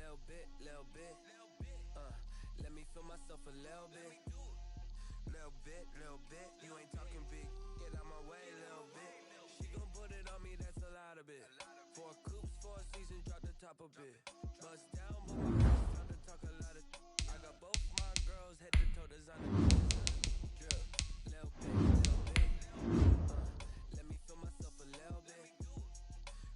Little bit. Let me feel myself a little bit. Little bit. You ain't talking big. Get out my way, little bit. She gon' put it on me, that's a lot of it. 4 coops, 4 seasons, drop the top a bit. Bust down, but my girls trying to talk a lot of. I got both my girls head to toe designer. Drip, little bit. Let me feel myself a little bit.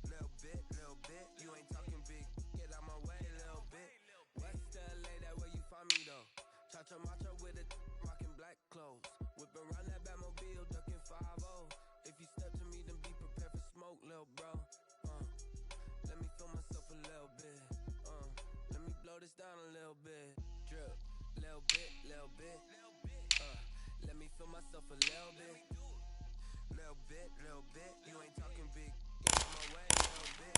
Little bit. You ain't talking big. Get out my way, little bit. West LA, that where you find me though. Cha-cha macha with it, rocking black clothes. Whip around that Batmobile, ducking 5-0. If you step to me, then be prepared for smoke, little bro. Let me feel myself a little bit. Let me blow this down a little bit. Drip, little bit. Let me feel myself a little bit. Little bit. You ain't talking big. Get out my way, little bit.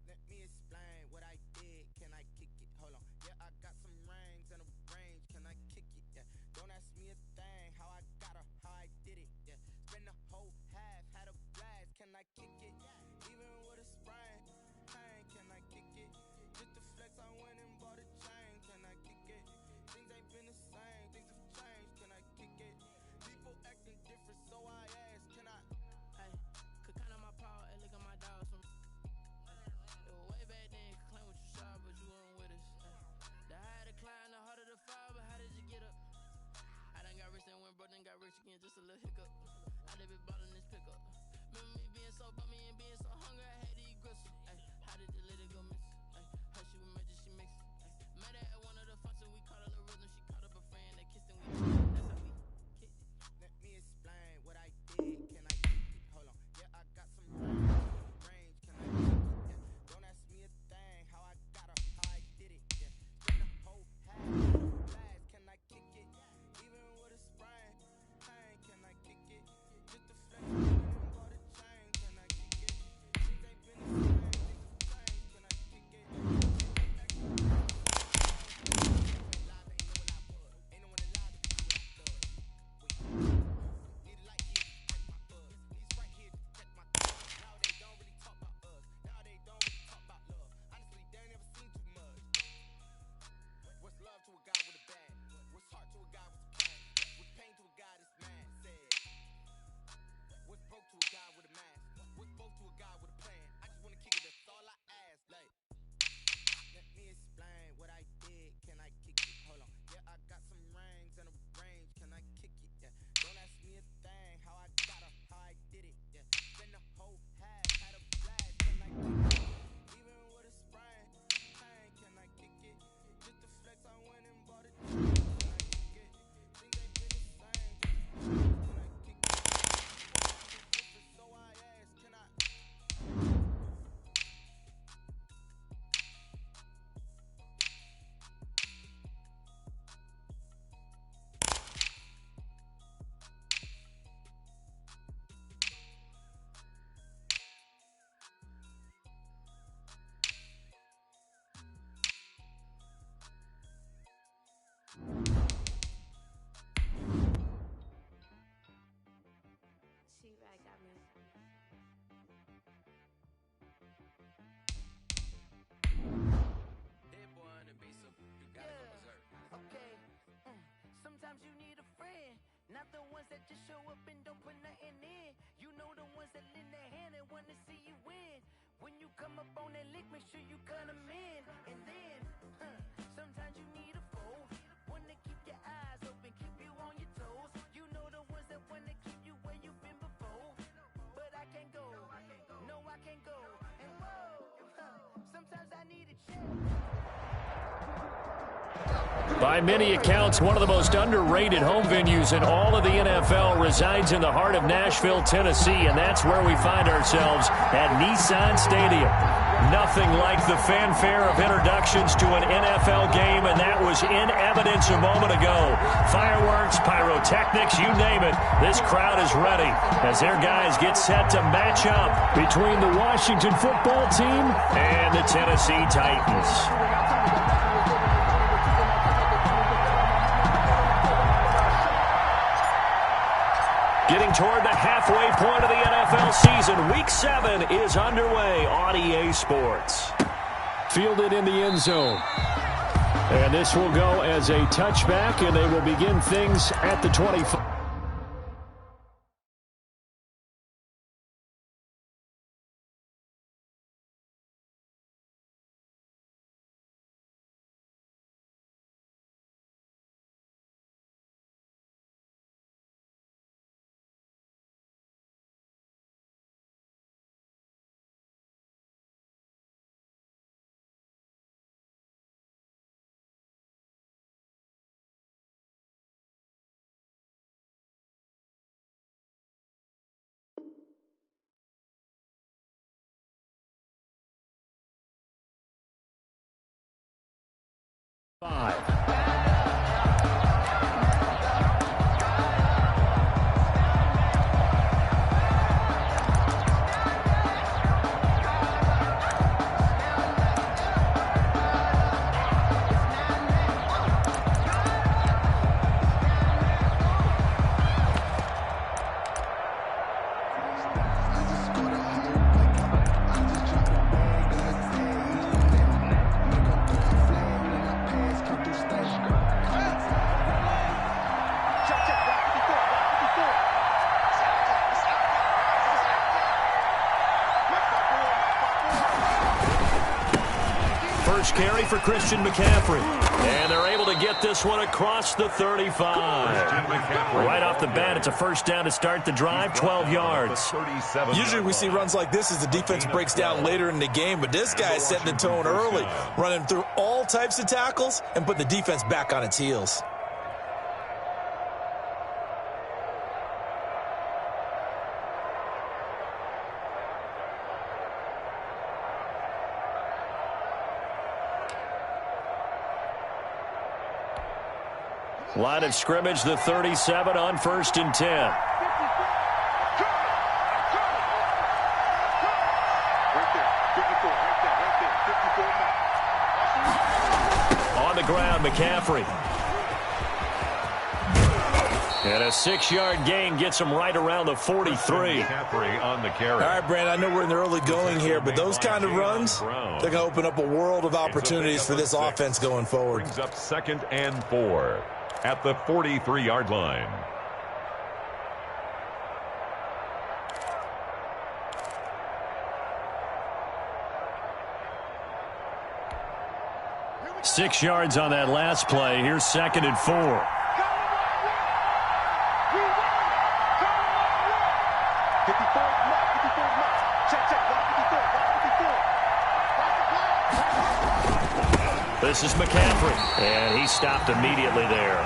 Let me explain what I did. Can I kick it? Hold on. Yeah, I got some rings and a range. Can I kick it? Yeah. Don't ask me a thing. How I got her, how I did it. Yeah. Spend the whole half, had a blast. Can I kick it? Even with a sprain. Pain, can I kick it? Just the flex, I went and bought a chain. Can I kick it? Things ain't been the same. Things have changed. Can I kick it? People acting different, so I ask. Can I? Hey, could count on my power and look at my dogs from. It was way back then, could claim what you saw, but you weren't with us. The higher the climb, the harder the fall, but how did you get up? I done got rich and went broke, then got rich again, just a little hiccup. I done been ballin' this pickup. Remember me being so bummy and being so hungry, I had to eat gristle. Ay, how did the lady go miss? Ay, how she was made, she mix. Met her at one of the functions, we caught a little rhythm. She caught up a friend, they kissed and we that's how we kicked it. Let me explain what I did. Can I kick it? Hold on. Yeah, I got some range. Can I kick it? Yeah. Don't ask me a thing. How I got her, how I did it. Yeah. Spend the whole half, had a blast. Can I kick it? Even with a sprain. Pain. Can I kick it? Just the flex, I went and bought a chain. Can I kick it? Things ain't been the same. Things have changed. Can I kick it? Ain't no one alive to do what I thug. Need a light here to catch my buzz. These right here to catch my thug. Now they don't really talk about us. Now they don't really talk about love. Honestly, they ain't never seen too much. What's love to a guy with a bag? What's heart to a guy with a plan? What's pain to a guy that's mad? Said. What's broke to a guy with a mask? What's both to a guy with a plan? I just wanna kick it, that's all I ask. Like, let me explain what I did. Can I kick it? Hold on. Yeah, I got some rings and a range. Can I kick it? Yeah. Don't ask me a thing. How I got her, how I did it. Yeah. Spend the whole half, had a blast. Can I kick it? Even with a sprain. Pain, can I kick it? Just the flex, I went and bought a chain. Can I kick it? Things ain't been the same. Can I kick it? So I ask, can I? T-Rag got me. Dead boy on the beat, so you gotta go berserk. Okay, sometimes you need a friend, not the ones that just show up and don't put nothing in. You know the ones that lend their hand and want to see you win. When you come up on that lick, make sure you cut them in. And then, sometimes you need a foe, one to keep your eyes open, keep you on your toes. You know the ones that want to keep you where you've been before. But I can't go, no I can't go. And whoa, sometimes I need a check. By many accounts, one of the most underrated home venues in all of the NFL resides in the heart of Nashville, Tennessee, and that's where we find ourselves at Nissan Stadium. Nothing like the fanfare of introductions to an NFL game, and that was in evidence a moment ago. Fireworks, pyrotechnics, you name it, this crowd is ready as their guys get set to match up between the Washington football team and the Tennessee Titans. Getting toward the halfway point of the NFL season. Week 7 is underway on EA Sports. Fielded in the end zone. And this will go as a touchback, and they will begin things at the 25. Carry for Christian McCaffrey. And they're able to get this one across the 35. Right off the bat, it's a first down to start the drive, 12 yards. Usually we see runs like this as the defense breaks down later in the game, but this guy is setting the tone early, running through all types of tackles and putting the defense back on its heels. Line of scrimmage, the 37 on 1st and 10. On the ground, McCaffrey. And a 6-yard gain gets him right around the 43. On the carry. All right, Brand, I know we're in the early going here, but those kind of runs, they're going to open up a world of opportunities for this offense going forward. Brings up 2nd and 4. At the 43-yard line. Six yards on that last play. Here's 2nd and 4. This is McCaffrey, and he stopped immediately there.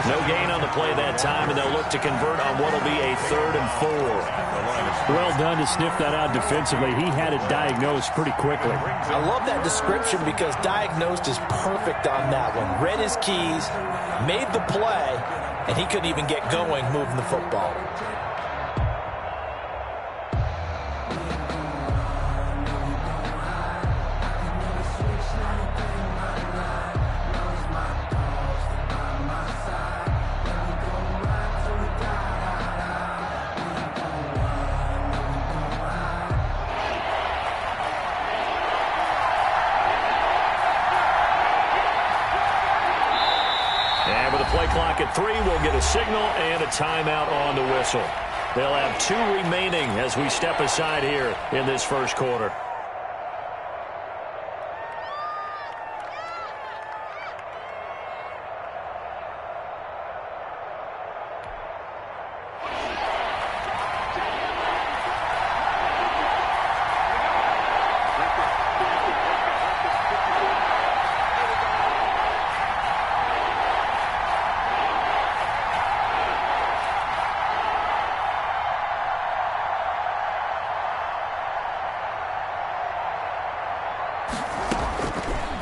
No gain on the play that time, and they'll look to convert on what will be a 3rd and 4. Well done to sniff that out defensively. He had it diagnosed pretty quickly. I love that description because diagnosed is perfect on that one. Read his keys, made the play, and he couldn't even get going moving the football. Clock at 3, we'll get a signal and a timeout on the whistle. They'll have 2 remaining as we step aside here in this first quarter.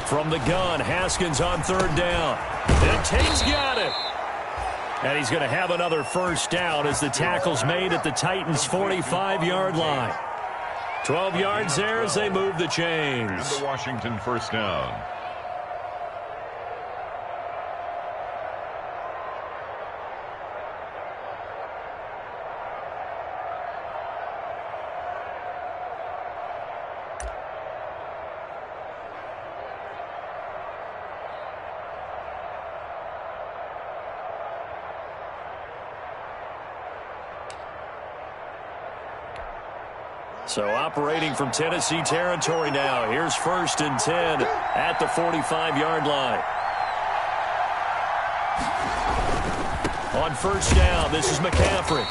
From the gun, Haskins on 3rd down. And Tate's got it. And he's going to have another first down as the tackle's made at the Titans' 45-yard line. 12 yards there as they move the chains. And the Washington first down. So operating from Tennessee territory now. Here's 1st and 10 at the 45-yard line. On 1st down, this is McCaffrey.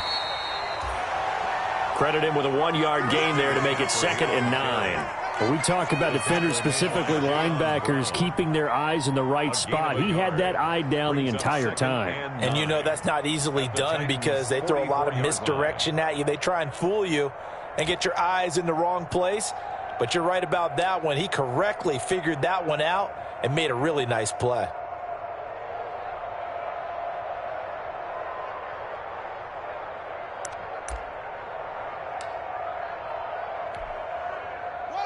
Credit him with a 1-yard gain there to make it 2nd and 9. When we talk about defenders, specifically linebackers, keeping their eyes in the right spot, he had that eye down the entire time. And you know that's not easily done because they throw a lot of misdirection at you. They try and fool you and get your eyes in the wrong place. But you're right about that one. He correctly figured that one out and made a really nice play.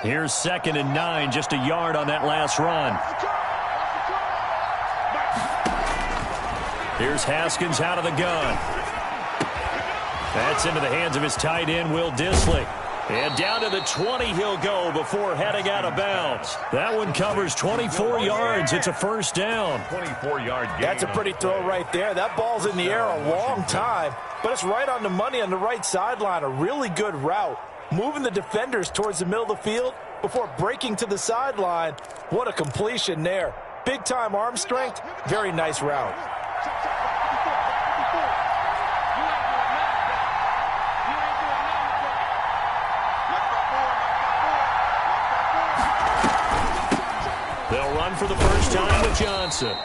Here's 2nd and 9, just a yard on that last run. Here's Haskins out of the gun. That's into the hands of his tight end, Will Dissly. And down to the 20 he'll go before heading out of bounds. That one covers 24 yards. It's a 1st down. 24-yard gain. That's a pretty throw right there. That ball's in the air a long time, but it's right on the money on the right sideline. A really good route. Moving the defenders towards the middle of the field before breaking to the sideline. What a completion there. Big-time arm strength. Very nice route. They'll run for the first time with Johnson.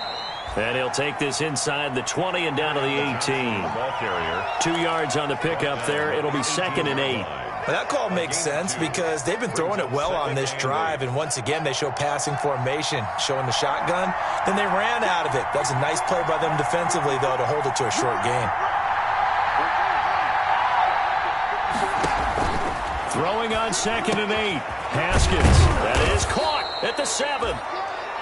And he'll take this inside the 20 and down to the 18. Ball carrier. 2 yards on the pickup there. It'll be 2nd and 8. That call makes sense because they've been throwing it well on this drive, and once again they show passing formation, showing the shotgun. Then they ran out of it. That's a nice play by them defensively, though, to hold it to a short gain. Throwing on 2nd and 8. Haskins. That is caught at the 7.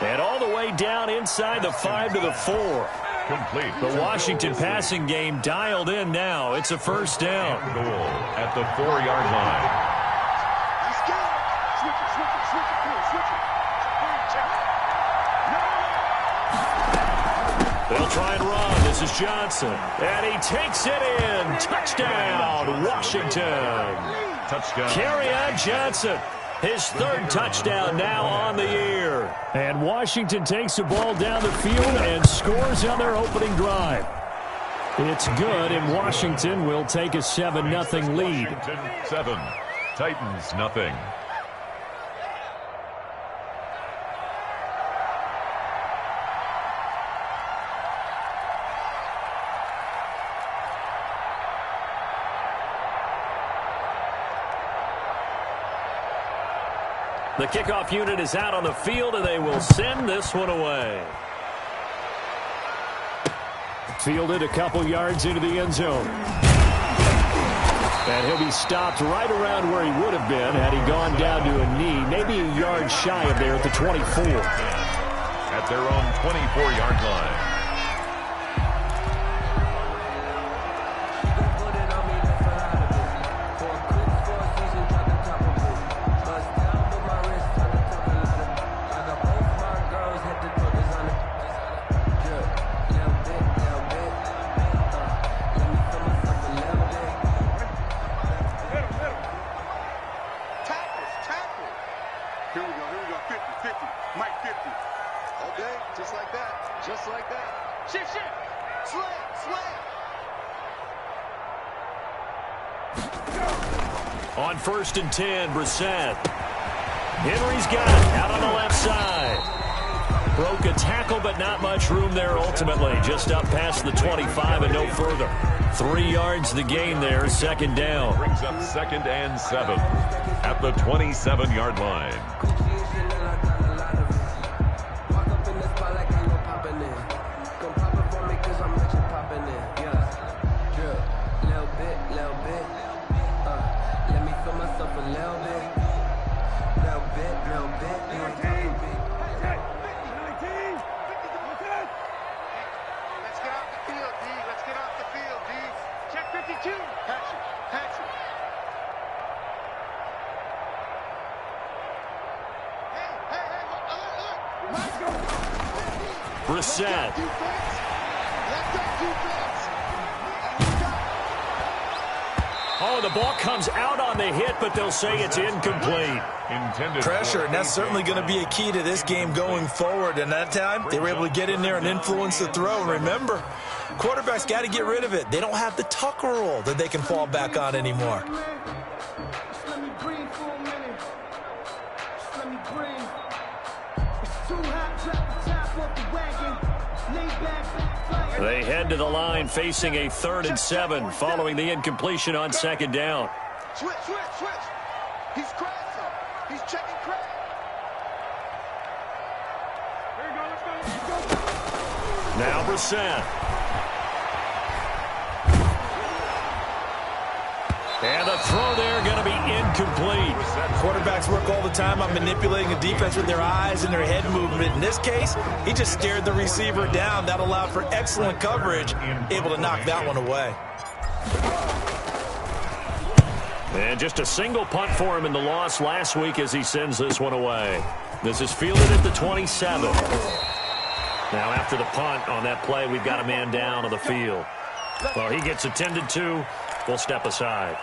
And all the way down inside the 5 to the 4. Complete. The Washington passing game dialed in now. It's a 1st down. Goal at the 4-yard line. They'll try and run. This is Johnson. And he takes it in. Touchdown, Washington. Touchdown. Kerryon Johnson. His 3rd touchdown now on the year. And Washington takes the ball down the field and scores on their opening drive. It's good, and Washington will take a 7-0 lead. Washington 7, Titans nothing. The kickoff unit is out on the field, and they will send this one away. Fielded a couple yards into the end zone. And he'll be stopped right around where he would have been had he gone down to a knee, maybe a yard shy of there at the 24. At their own 24-yard line. On 1st and 10, Brissett. Henry's got it out on the left side. Broke a tackle, but not much room there ultimately. Just up past the 25 and no further. 3 yards the gain there, 2nd down. Brings up 2nd and 7 at the 27-yard line. Brissett. Oh, the ball comes out on the hit, but they'll say it's incomplete. Pressure, and that's certainly going to be a key to this game going forward. And that time, they were able to get in there and influence the throw. And remember, quarterbacks got to get rid of it. They don't have the Tucker rule that they can fall back on anymore. They head to the line facing a 3rd and 7 following the incompletion on 2nd down. Switch. He's crashing. He's checking crash. Here we go. Let's go. Now Brissett. And the throw there going to be incomplete. Quarterbacks work all the time on manipulating the defense with their eyes and their head movement. In this case, he just stared the receiver down. That allowed for excellent coverage, able to knock that one away. And just a single punt for him in the loss last week as he sends this one away. This is fielded at the 27. Now after the punt on that play, we've got a man down on the field. Well, he gets attended to. We'll step aside.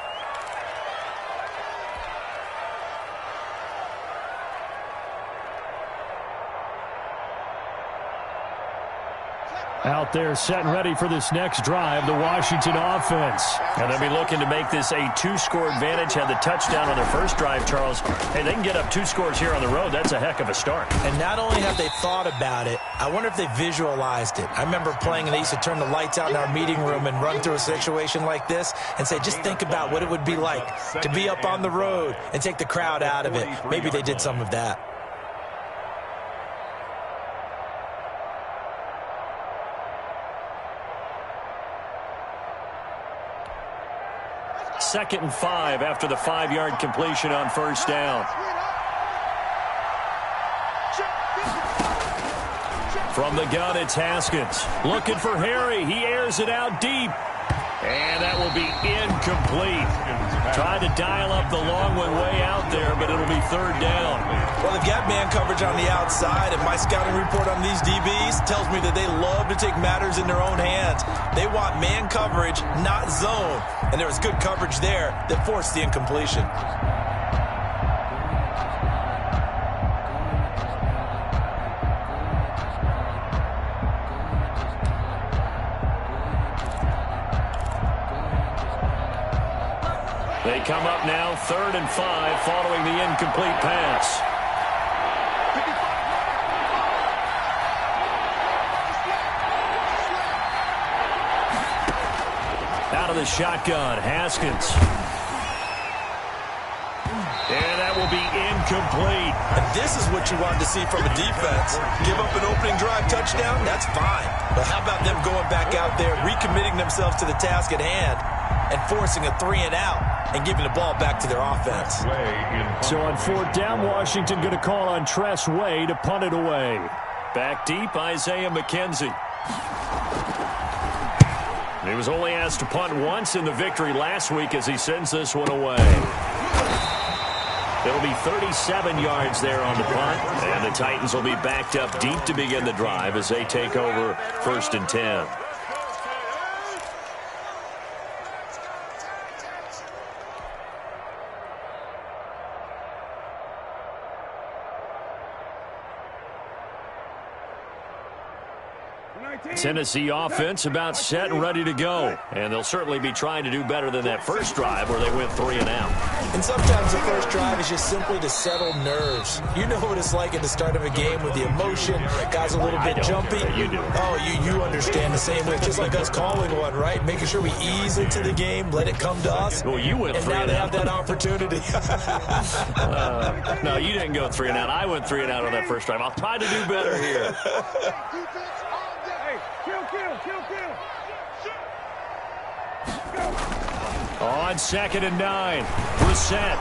Out there set and ready for this next drive, the Washington offense. And they'll be looking to make this a 2-score advantage. Had the touchdown on their first drive, Charles. Hey, they can get up 2 scores here on the road. That's a heck of a start. And not only have they thought about it, I wonder if they visualized it. I remember playing, and they used to turn the lights out in our meeting room and run through a situation like this and say, just think about what it would be like to be up on the road and take the crowd out of it. Maybe they did some of that. Second and 5 after the 5-yard completion on 1st down. From the gun, it's Haskins. Looking for Harry. He airs it out deep. And that will be incomplete. Tried to dial up the long one way out there, but it'll be 3rd down. Well, they've got man coverage on the outside, and my scouting report on these DBs tells me that they love to take matters in their own hands. They want man coverage, not zone. And there was good coverage there that forced the incompletion. They come up now 3rd and 5 following the incomplete pass. Out of the shotgun, Haskins. And that will be incomplete. And this is what you want to see from a defense. Give up an opening drive touchdown, that's fine. But how about them going back out there, recommitting themselves to the task at hand, and forcing a 3-and-out and giving the ball back to their offense. So on 4th down, Washington going to call on Tress Way to punt it away. Back deep, Isaiah McKenzie. He was only asked to punt once in the victory last week as he sends this one away. It'll be 37 yards there on the punt, and the Titans will be backed up deep to begin the drive as they take over 1st and 10. Tennessee offense about set and ready to go. And they'll certainly be trying to do better than that first drive where they went 3-and-out. And sometimes the first drive is just simply to settle nerves. You know what it's like at the start of a game with the emotion. Guys a little bit jumpy. You do. Oh, you understand the same way. Just like us calling one, right? Making sure we ease into the game, let it come to us. Well, you went 3-and-out. And now they have that opportunity. No, you didn't go 3-and-out. I went 3-and-out on that first drive. I'll try to do better here. On 2nd and 9, Brissett.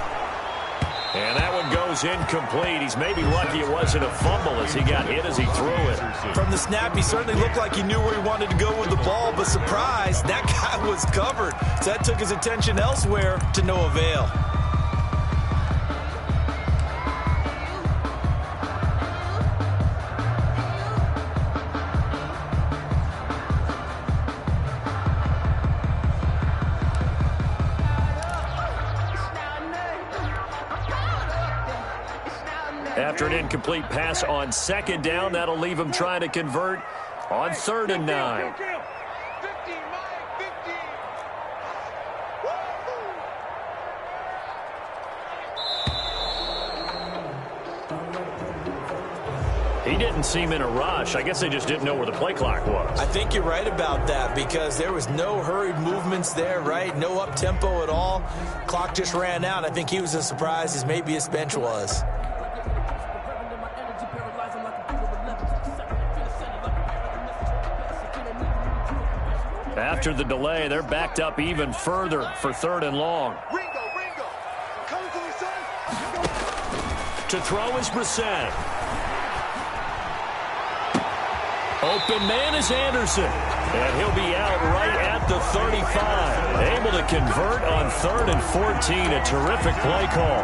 And that one goes incomplete. He's maybe lucky it wasn't a fumble as he got hit as he threw it. From the snap, he certainly looked like he knew where he wanted to go with the ball, but surprise, that guy was covered. So that took his attention elsewhere to no avail. After an incomplete pass on second down, that'll leave him trying to convert on 3rd and 9. He didn't seem in a rush. I guess they just didn't know where the play clock was. I think you're right about that because there was no hurried movements there, right? No up-tempo at all. Clock just ran out. I think he was as surprised as maybe his bench was. After the delay, they're backed up even further for 3rd and long. Ringo, coming for me, son. To throw is Brissett. Open man is Anderson. And he'll be out right at the 35. Able to convert on 3rd and 14. A terrific play call.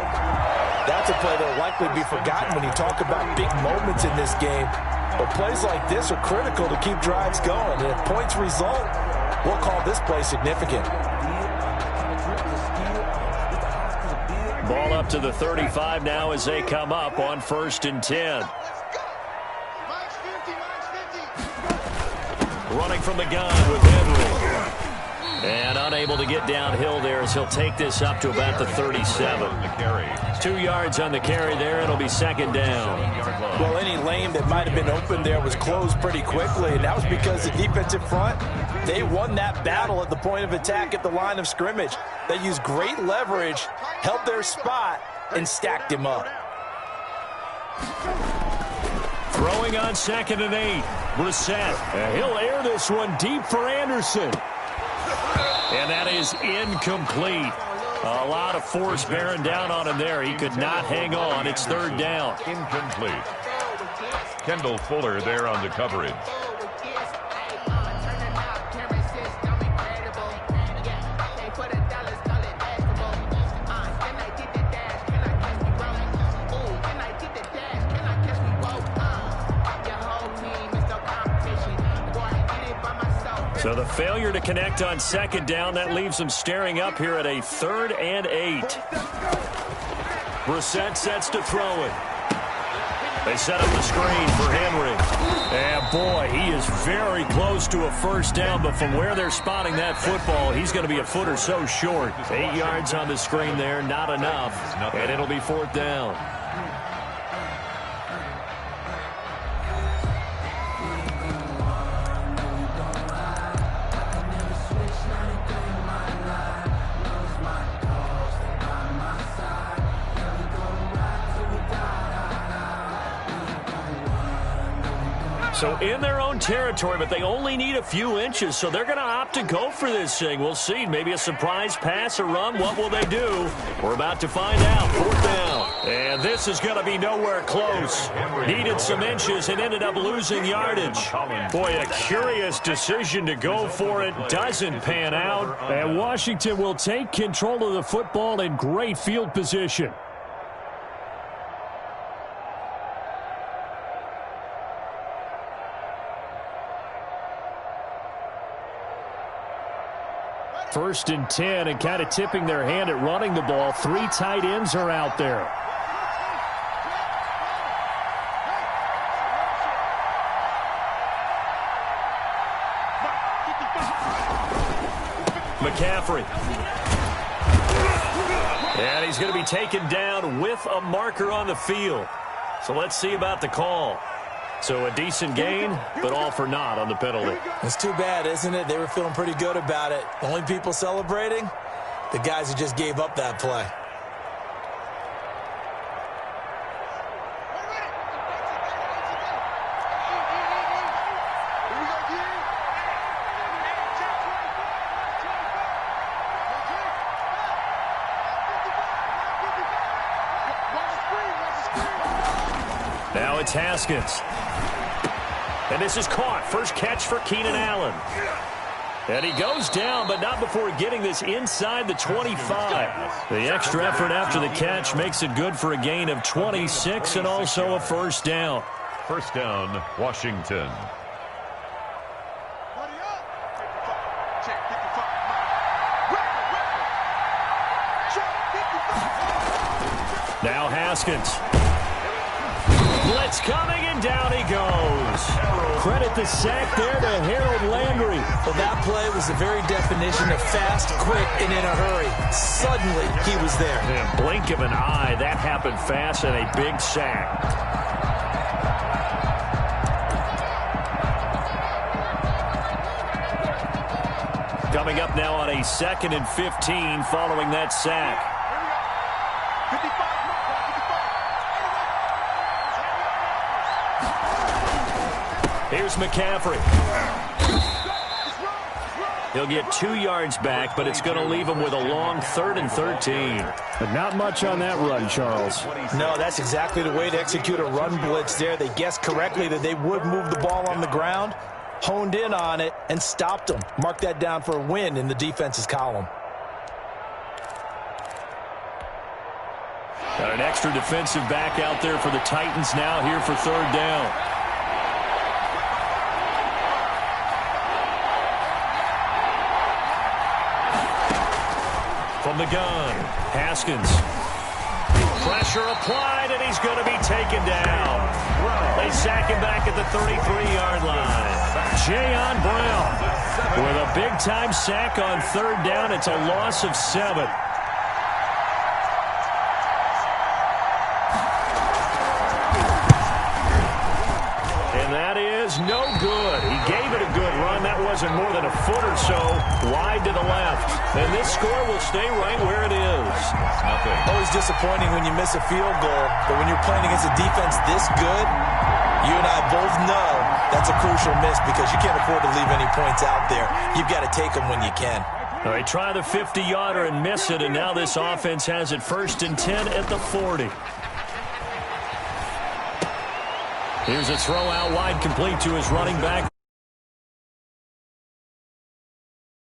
That's a play that will likely be forgotten when you talk about big moments in this game. But plays like this are critical to keep drives going. And if points result, we'll call this play significant. Ball up to the 35 now as they come up on 1st and 10. Running from the gun with Henry. And unable to get downhill there as he'll take this up to about the 37. 2 yards on the carry there. It'll be 2nd down. Well, any lane that might have been open there was closed pretty quickly, and that was because the defensive front, they won that battle at the point of attack at the line of scrimmage. They used great leverage, held their spot, and stacked him up. Throwing on 2nd and 8. Brissett. And he'll air this one deep for Anderson. And that is incomplete. A lot of force bearing down on him there. He could not hang on. It's 3rd down. Incomplete. Kendall Fuller there on the coverage. So the failure to connect on 2nd down, that leaves them staring up here at a 3rd and 8. Brissett sets to throw it. They set up the screen for Henry. And boy, he is very close to a 1st down, but from where they're spotting that football, he's going to be a foot or so short. 8 yards on the screen there, not enough. And it'll be 4th down. So in their own territory, but they only need a few inches, so they're going to opt to go for this thing. We'll see. Maybe a surprise pass, a run. What will they do? We're about to find out. 4th down. And this is going to be nowhere close. Needed some inches and ended up losing yardage. Boy, a curious decision to go for it. Doesn't pan out. And Washington will take control of the football in great field position. First and 10, and kind of tipping their hand at running the ball. 3 tight ends are out there. McCaffrey. And he's going to be taken down with a marker on the field. So let's see about the call. So a decent gain, but all for naught on the penalty. It's too bad, isn't it? They were feeling pretty good about it. The only people celebrating, the guys who just gave up that play. Now it's Haskins. And this is caught. First catch for Keenan Allen. And he goes down, but not before getting this inside the 25. The extra effort after the catch makes it good for a gain of 26 and also a 1st down. 1st down, Washington. Now Haskins. It's coming, and down he goes. Credit the sack there to Harold Landry. Well, that play was the very definition of fast, quick, and in a hurry. Suddenly, he was there. In a blink of an eye, that happened fast, and a big sack. Coming up now on a 2nd and 15 following that sack. Here's McCaffrey. He'll get 2 yards back, but it's going to leave him with a long 3rd and 13. But not much on that run, Charles. No, that's exactly the way to execute a run blitz there. They guessed correctly that they would move the ball on the ground, honed in on it, and stopped them. Mark that down for a win in the defense's column. Got an extra defensive back out there for the Titans now here for 3rd down. From the gun, Haskins. Pressure applied, and he's going to be taken down. They sack him back at the 33-yard line. Jayon Brown with a big-time sack on 3rd down. It's a loss of 7. And that is no good. He gave it a good run. That wasn't more than a foot or so wide to the left. And this score will stay right where it is. Always disappointing when you miss a field goal, but when you're playing against a defense this good, you and I both know that's a crucial miss because you can't afford to leave any points out there. You've got to take them when you can. All right, try the 50-yarder and miss it, and now this offense has it 1st and 10 at the 40. Here's a throw out wide, complete to his running back.